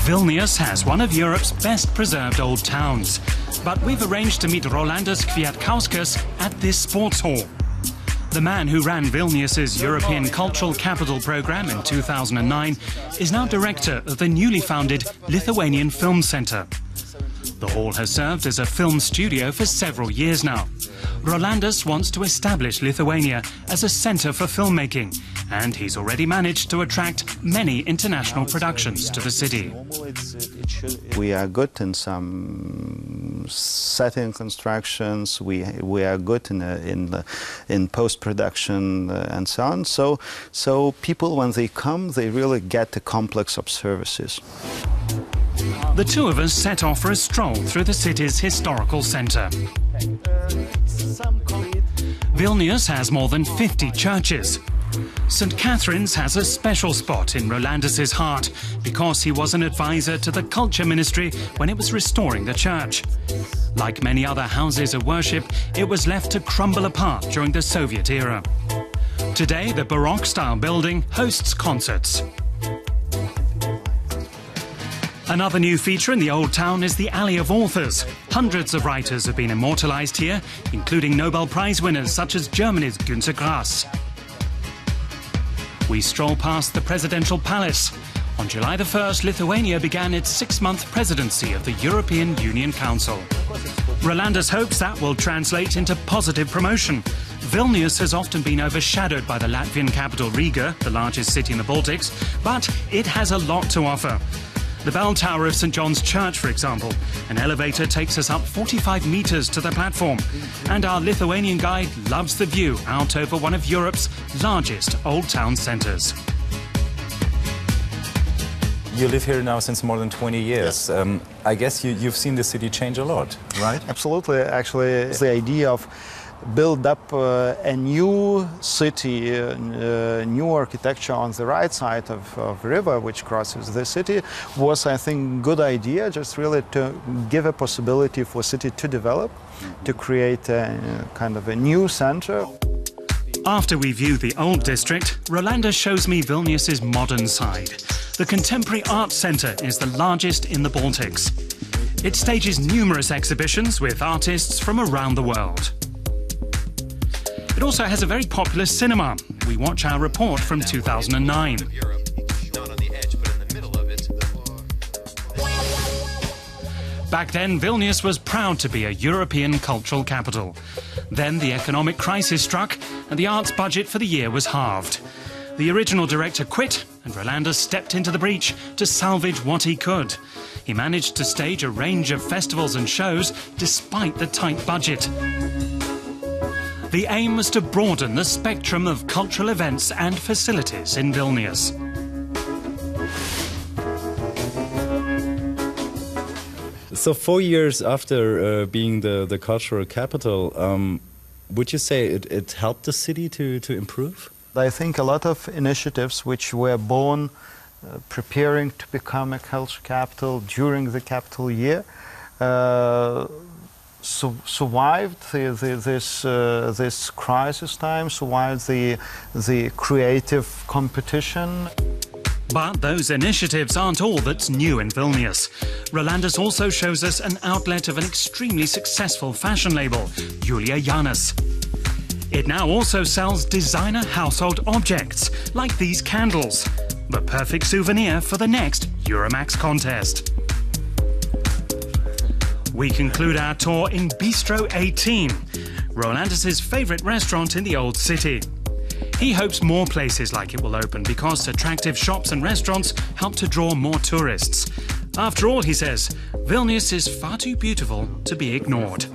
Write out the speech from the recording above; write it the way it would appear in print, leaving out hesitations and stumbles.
Vilnius has one of Europe's best preserved old towns, but we've arranged to meet Rolandas Kvietkauskas at this sports hall. The man who ran Vilnius's European Cultural Capital Programme in 2009 is now director of the newly founded Lithuanian Film Center. The hall has served as a film studio for several years now. Rolandas wants to establish Lithuania as a centre for filmmaking, and he's already managed to attract many international productions to the city. We are good in some setting constructions. We are good in post-production and so on. So people, when they come, they really get a complex of services. The two of us set off for a stroll through the city's historical centre. Vilnius has more than 50 churches. St. Catherine's has a special spot in Rolandas's heart because he was an advisor to the culture ministry when it was restoring the church. Like many other houses of worship, it was left to crumble apart during the Soviet era. Today, the Baroque-style building hosts concerts. Another new feature in the old town is the Alley of Authors. Hundreds of writers have been immortalised here, including Nobel Prize winners such as Germany's Günter Grass. We stroll past the presidential palace. On July the 1st, Lithuania began its 6-month presidency of the European Union Council. Rolandas hopes that will translate into positive promotion. Vilnius has often been overshadowed by the Latvian capital Riga, the largest city in the Baltics, but it has a lot to offer. The bell tower of St. John's Church, for example. An elevator takes us up 45 metres to the platform. And our Lithuanian guide loves the view out over one of Europe's largest old town centres. You live here now since more than 20 years. Yes. I guess you've seen the city change a lot, right? Absolutely. Actually, it's the idea of build up a new city, new architecture on the right side of river which crosses the city was, I think, good idea, just really to give a possibility for city to develop, to create a kind of a new center. After we view the old district, Rolandas shows me Vilnius's modern side. The Contemporary Arts Centre is the largest in the Baltics. It stages numerous exhibitions with artists from around the world. It also has a very popular cinema. We watch our report from 2009. Back then, Vilnius was proud to be a European cultural capital. Then the economic crisis struck and the arts budget for the year was halved. The original director quit and Rolandas stepped into the breach to salvage what he could. He managed to stage a range of festivals and shows despite the tight budget. The aim was to broaden the spectrum of cultural events and facilities in Vilnius. So 4 years after being the cultural capital, would you say it helped the city to improve? I think a lot of initiatives which were born preparing to become a culture capital during the capital year survived this crisis time, survived the creative competition. But those initiatives aren't all that's new in Vilnius. Rolandas also shows us an outlet of an extremely successful fashion label, Julia Janus. It now also sells designer household objects, like these candles, the perfect souvenir for the next Euromaxx contest. We conclude our tour in Bistro 18, Rolandas's favourite restaurant in the old city. He hopes more places like it will open because attractive shops and restaurants help to draw more tourists. After all, he says, Vilnius is far too beautiful to be ignored.